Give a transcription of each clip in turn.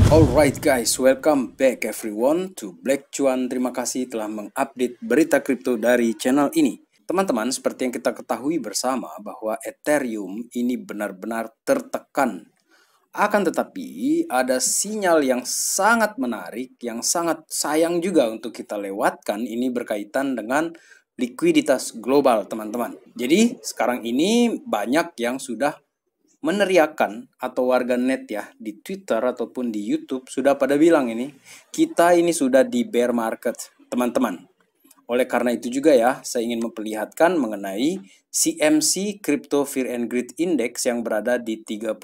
Alright guys, welcome back everyone to Black Cuan. Terima kasih telah mengupdate berita kripto dari channel ini. Teman-teman, seperti yang kita ketahui bersama bahwa Ethereum ini benar-benar tertekan. Akan tetapi ada sinyal yang sangat menarik, yang sangat sayang juga untuk kita lewatkan. Ini berkaitan dengan likuiditas global, teman-teman. Jadi sekarang ini banyak yang sudah meneriakan, atau warganet ya di Twitter ataupun di YouTube sudah pada bilang kita ini sudah di bear market, teman-teman. Oleh karena itu juga ya, saya ingin memperlihatkan mengenai CMC Crypto Fear and Greed Index yang berada di 35.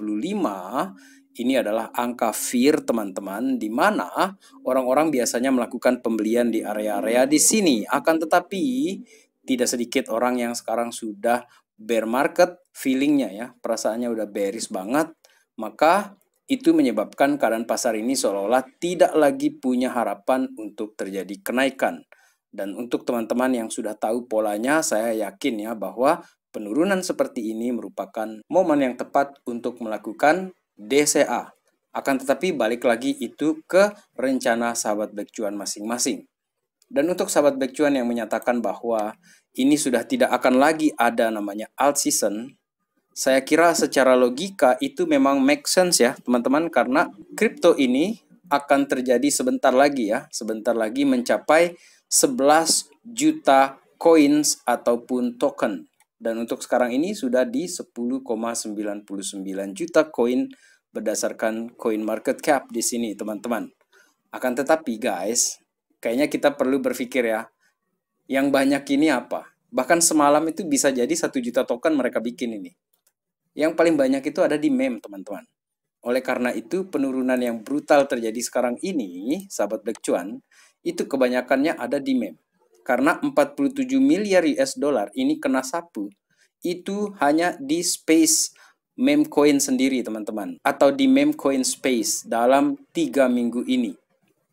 Ini adalah angka fear, teman-teman, di mana orang-orang biasanya melakukan pembelian di area-area di sini. Akan tetapi tidak sedikit orang yang sekarang sudah bear market feelingnya ya, perasaannya udah bearish banget, maka itu menyebabkan keadaan pasar ini seolah-olah tidak lagi punya harapan untuk terjadi kenaikan. Dan untuk teman-teman yang sudah tahu polanya, saya yakin ya bahwa penurunan seperti ini merupakan momen yang tepat untuk melakukan DCA. Akan tetapi balik lagi itu ke rencana sahabat Black Cuan masing-masing. Dan untuk sahabat Black Cuan yang menyatakan bahwa ini sudah tidak akan lagi ada namanya alt season, saya kira secara logika itu memang make sense ya teman-teman, karena kripto ini akan terjadi sebentar lagi ya, sebentar lagi mencapai 11 juta coins ataupun token. Dan untuk sekarang ini sudah di 10,99 juta koin berdasarkan coin market cap di sini teman-teman. Akan tetapi guys, kayaknya kita perlu berpikir ya, yang banyak ini apa? Bahkan semalam itu bisa jadi 1 juta token mereka bikin ini. Yang paling banyak itu ada di meme, teman-teman. Oleh karena itu, penurunan yang brutal terjadi sekarang ini, sahabat Black Cuan, itu kebanyakannya ada di meme. Karena 47 miliar US dollar ini kena sapu, itu hanya di space meme coin sendiri, teman-teman. Atau di meme coin space dalam 3 minggu ini.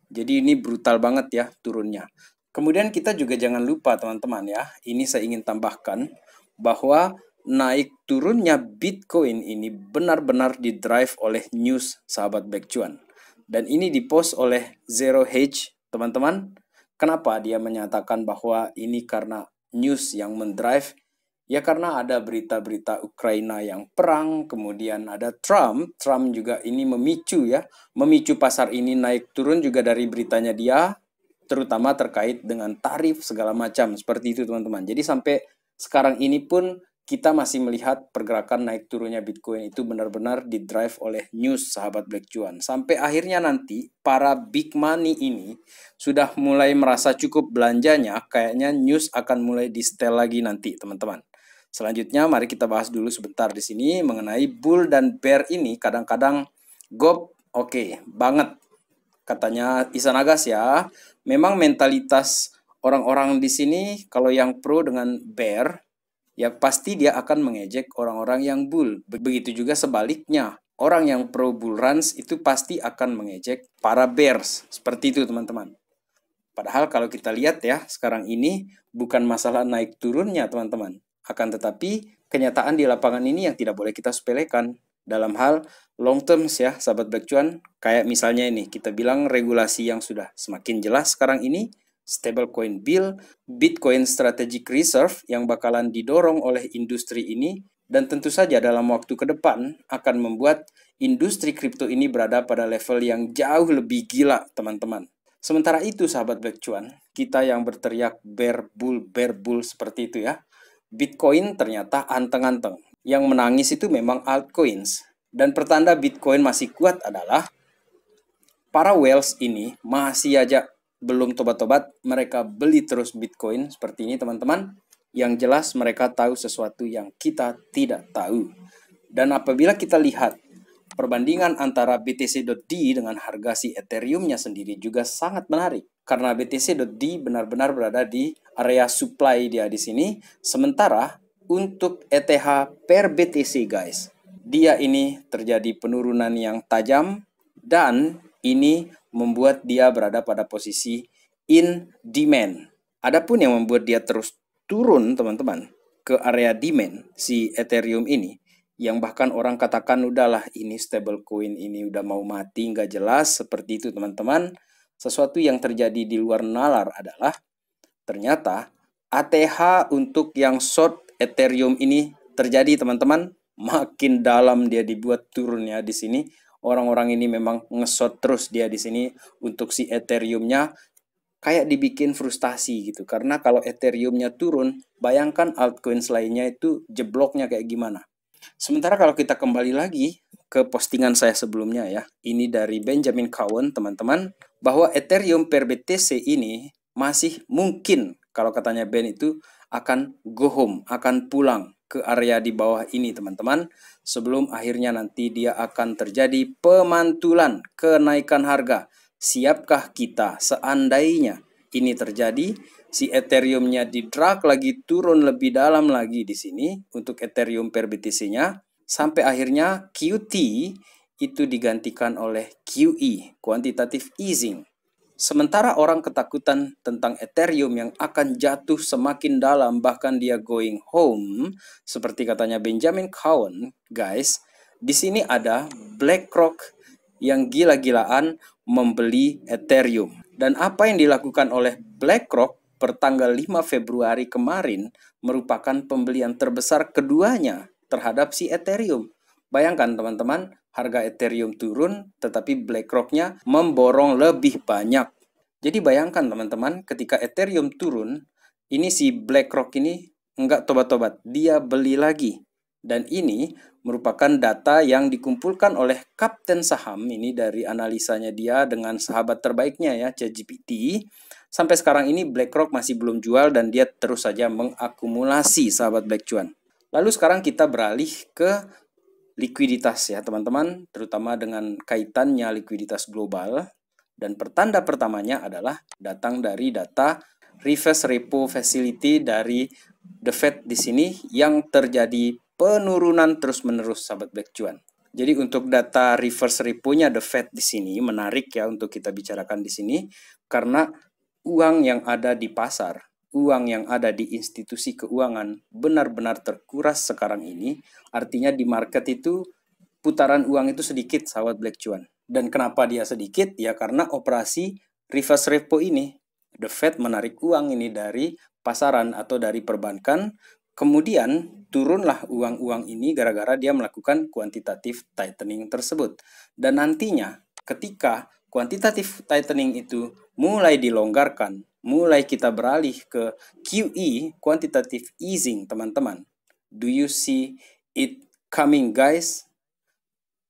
Jadi ini brutal banget ya turunnya. Kemudian kita juga jangan lupa teman-teman ya, ini saya ingin tambahkan bahwa naik turunnya Bitcoin ini benar-benar didrive oleh news sahabat Black Cuan. Dan ini dipost oleh Zero Hedge, teman-teman. Kenapa dia menyatakan bahwa ini karena news yang mendrive? Ya karena ada berita-berita Ukraina yang perang, kemudian ada Trump juga ini memicu pasar ini naik turun juga dari beritanya dia, terutama terkait dengan tarif segala macam, seperti itu teman-teman. Jadi sampai sekarang ini pun kita masih melihat pergerakan naik turunnya Bitcoin itu benar-benar didrive oleh news sahabat Black Cuan. Sampai akhirnya nanti para big money ini sudah mulai merasa cukup belanjanya, kayaknya news akan mulai di setel lagi nanti teman-teman. Selanjutnya mari kita bahas dulu sebentar di sini mengenai bull dan bear ini. Kadang-kadang gop oke banget katanya Isan Agas ya. Memang mentalitas orang-orang di sini kalau yang pro dengan bear ya pasti dia akan mengejek orang-orang yang bull. Begitu juga sebaliknya. Orang yang pro bull runs itu pasti akan mengejek para bears. Seperti itu teman-teman. Padahal kalau kita lihat ya, sekarang ini bukan masalah naik turunnya teman-teman. Akan tetapi kenyataan di lapangan ini yang tidak boleh kita sepelekan. Dalam hal long terms ya, sahabat Black Cuan. Kayak misalnya ini, kita bilang regulasi yang sudah semakin jelas sekarang ini. Stablecoin bill, Bitcoin Strategic Reserve yang bakalan didorong oleh industri ini. Dan tentu saja dalam waktu ke depan akan membuat industri kripto ini berada pada level yang jauh lebih gila teman-teman. Sementara itu sahabat Black Cuan, kita yang berteriak bear bull seperti itu ya, Bitcoin ternyata anteng-anteng. Yang menangis itu memang altcoins. Dan pertanda Bitcoin masih kuat adalah para whales ini masih aja belum tobat-tobat, mereka beli terus Bitcoin seperti ini teman-teman. Yang jelas mereka tahu sesuatu yang kita tidak tahu. Dan apabila kita lihat perbandingan antara BTC.D dengan harga si Ethereum-nya sendiri juga sangat menarik. Karena BTC.D benar-benar berada di area supply dia di sini. Sementara untuk ETH per BTC guys, dia ini terjadi penurunan yang tajam dan ini membuat dia berada pada posisi in demand. Adapun yang membuat dia terus turun teman-teman ke area demand si Ethereum ini, yang bahkan orang katakan udahlah ini stablecoin ini udah mau mati, nggak jelas, seperti itu teman-teman. Sesuatu yang terjadi di luar nalar adalah ternyata ATH untuk yang short Ethereum ini terjadi teman-teman. Makin dalam dia dibuat turunnya di sini. Orang-orang ini memang nge-short terus dia di sini untuk si Ethereum-nya, kayak dibikin frustasi gitu. Karena kalau Ethereum-nya turun, bayangkan altcoins lainnya itu jebloknya kayak gimana. Sementara kalau kita kembali lagi ke postingan saya sebelumnya ya, ini dari Benjamin Cowen teman-teman, bahwa Ethereum per BTC ini masih mungkin, kalau katanya Ben itu, akan go home, akan pulang ke area di bawah ini teman-teman, sebelum akhirnya nanti dia akan terjadi pemantulan kenaikan harga. Siapkah kita seandainya ini terjadi, si Ethereum-nya di drag lagi turun lebih dalam lagi di sini untuk Ethereum per BTC-nya, sampai akhirnya QT itu digantikan oleh QE, quantitative easing. Sementara orang ketakutan tentang Ethereum yang akan jatuh semakin dalam, bahkan dia going home, seperti katanya Benjamin Cowen, guys, di sini ada BlackRock yang gila-gilaan membeli Ethereum. Dan apa yang dilakukan oleh BlackRock per tanggal 5 Februari kemarin merupakan pembelian terbesar keduanya terhadap si Ethereum. Bayangkan teman-teman, harga Ethereum turun, tetapi BlackRock-nya memborong lebih banyak. Jadi bayangkan teman-teman, ketika Ethereum turun, ini si BlackRock ini enggak tobat-tobat, dia beli lagi. Dan ini merupakan data yang dikumpulkan oleh kapten saham ini dari analisanya dia dengan sahabat terbaiknya ya, ChatGPT. Sampai sekarang ini BlackRock masih belum jual dan dia terus saja mengakumulasi sahabat Black Cuan. Lalu sekarang kita beralih ke likuiditas ya teman-teman, terutama dengan kaitannya likuiditas global. Dan pertanda pertamanya adalah datang dari data reverse repo facility dari The Fed di sini yang terjadi penurunan terus-menerus sahabat Black Cuan. Jadi untuk data reverse repo-nya The Fed di sini menarik ya untuk kita bicarakan di sini, karena uang yang ada di pasar, uang yang ada di institusi keuangan benar-benar terkuras sekarang ini. Artinya di market itu putaran uang itu sedikit sahabat Black Cuan. Dan kenapa dia sedikit? Ya karena operasi reverse repo ini. The Fed menarik uang ini dari pasaran atau dari perbankan, kemudian turunlah uang-uang ini gara-gara dia melakukan quantitative tightening tersebut. Dan nantinya ketika quantitative tightening itu mulai dilonggarkan, mulai kita beralih ke QE, quantitative easing teman-teman. Do you see it coming guys?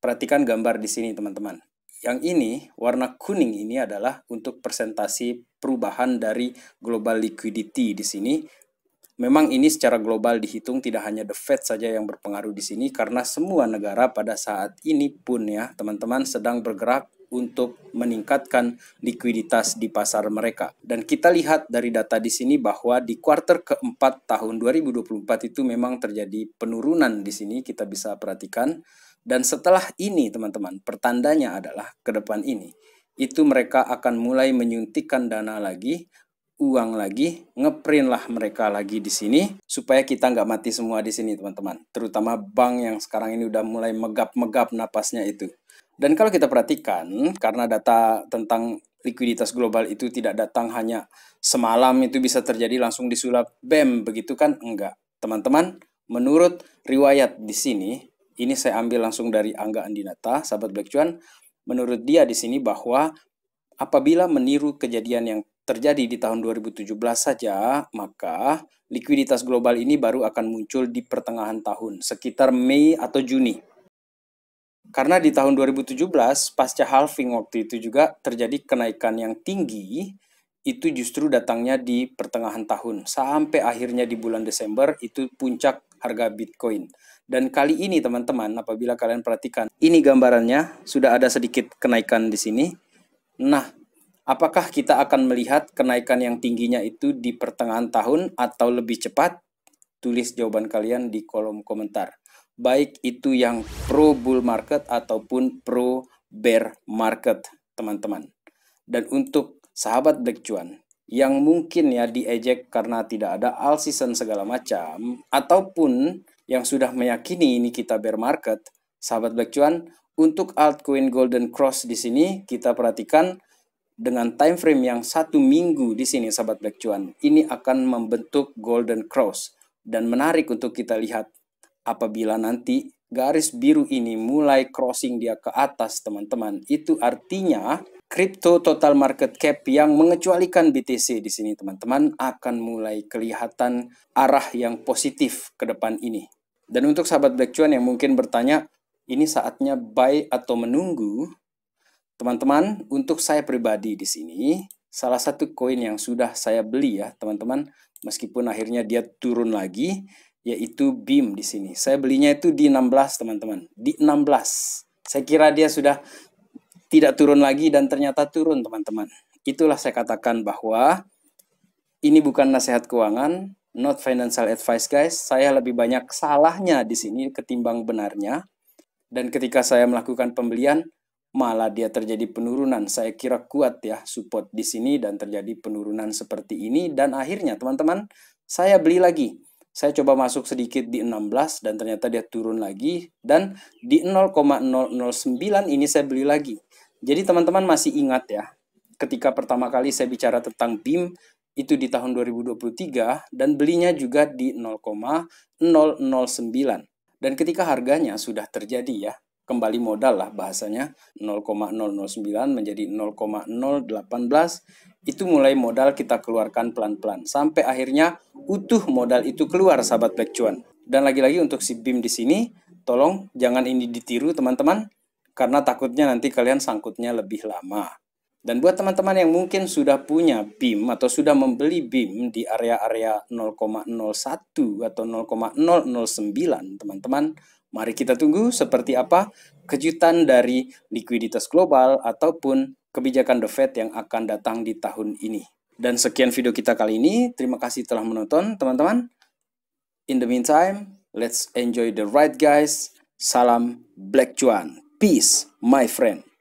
Perhatikan gambar di sini teman-teman. Yang ini, warna kuning ini adalah untuk persentase perubahan dari global liquidity di sini. Memang ini secara global dihitung, tidak hanya The Fed saja yang berpengaruh di sini, karena semua negara pada saat ini pun ya teman-teman sedang bergerak untuk meningkatkan likuiditas di pasar mereka. Dan kita lihat dari data di sini bahwa di kuartal keempat tahun 2024 itu memang terjadi penurunan di sini, kita bisa perhatikan. Dan setelah ini teman-teman, pertandanya adalah ke depan ini, itu mereka akan mulai menyuntikkan dana lagi, uang lagi, ngeprint lah mereka lagi di sini, supaya kita nggak mati semua di sini teman-teman. Terutama bank yang sekarang ini udah mulai megap-megap napasnya itu. Dan kalau kita perhatikan, karena data tentang likuiditas global itu tidak datang hanya semalam itu bisa terjadi langsung disulap, BEM, begitu kan? Enggak. Teman-teman, menurut riwayat di sini, ini saya ambil langsung dari Angga Andinata, sahabat Black Cuan. Menurut dia di sini bahwa apabila meniru kejadian yang terjadi di tahun 2017 saja, maka likuiditas global ini baru akan muncul di pertengahan tahun, sekitar Mei atau Juni. Karena di tahun 2017, pasca halving waktu itu juga terjadi kenaikan yang tinggi, itu justru datangnya di pertengahan tahun. Sampai akhirnya di bulan Desember, itu puncak harga Bitcoin. Dan kali ini teman-teman, apabila kalian perhatikan, ini gambarannya, sudah ada sedikit kenaikan di sini. Nah, apakah kita akan melihat kenaikan yang tingginya itu di pertengahan tahun atau lebih cepat? Tulis jawaban kalian di kolom komentar. Baik itu yang pro bull market ataupun pro bear market, teman-teman. Dan untuk sahabat Black Cuan yang mungkin ya diejek karena tidak ada all season segala macam, ataupun yang sudah meyakini ini kita bear market, sahabat Black Cuan, untuk altcoin Golden Cross di sini kita perhatikan dengan time frame yang 1 minggu di sini sahabat Black Cuan, ini akan membentuk Golden Cross dan menarik untuk kita lihat apabila nanti garis biru ini mulai crossing dia ke atas teman-teman. Itu artinya crypto total market cap yang mengecualikan BTC di sini teman-teman akan mulai kelihatan arah yang positif ke depan ini. Dan untuk sahabat Black Cuan yang mungkin bertanya, ini saatnya buy atau menunggu? Teman-teman, untuk saya pribadi di sini, salah satu koin yang sudah saya beli ya, teman-teman, meskipun akhirnya dia turun lagi, yaitu BIM di sini. Saya belinya itu di 16, teman-teman. Di 16. Saya kira dia sudah tidak turun lagi dan ternyata turun, teman-teman. Itulah saya katakan bahwa ini bukan nasihat keuangan, not financial advice, guys. Saya lebih banyak salahnya di sini ketimbang benarnya. Dan ketika saya melakukan pembelian, malah dia terjadi penurunan. Saya kira kuat ya support di sini dan terjadi penurunan seperti ini. Dan akhirnya teman-teman, saya beli lagi. Saya coba masuk sedikit di 16 dan ternyata dia turun lagi. Dan di 0,009 ini saya beli lagi. Jadi teman-teman masih ingat ya, ketika pertama kali saya bicara tentang BIM, itu di tahun 2023 dan belinya juga di 0,009. Dan ketika harganya sudah terjadi ya, kembali modal lah bahasanya, 0,009 menjadi 0,018, itu mulai modal kita keluarkan pelan-pelan sampai akhirnya utuh modal itu keluar sahabat Black Cuan. Dan lagi-lagi untuk si BIM di sini, tolong jangan ini ditiru teman-teman, karena takutnya nanti kalian sangkutnya lebih lama. Dan buat teman-teman yang mungkin sudah punya BIM atau sudah membeli BIM di area-area 0,01 atau 0,009, teman-teman, mari kita tunggu seperti apa kejutan dari likuiditas global ataupun kebijakan The Fed yang akan datang di tahun ini. Dan sekian video kita kali ini. Terima kasih telah menonton, teman-teman. In the meantime, let's enjoy the ride, guys. Salam Black Cuan. Peace, my friend.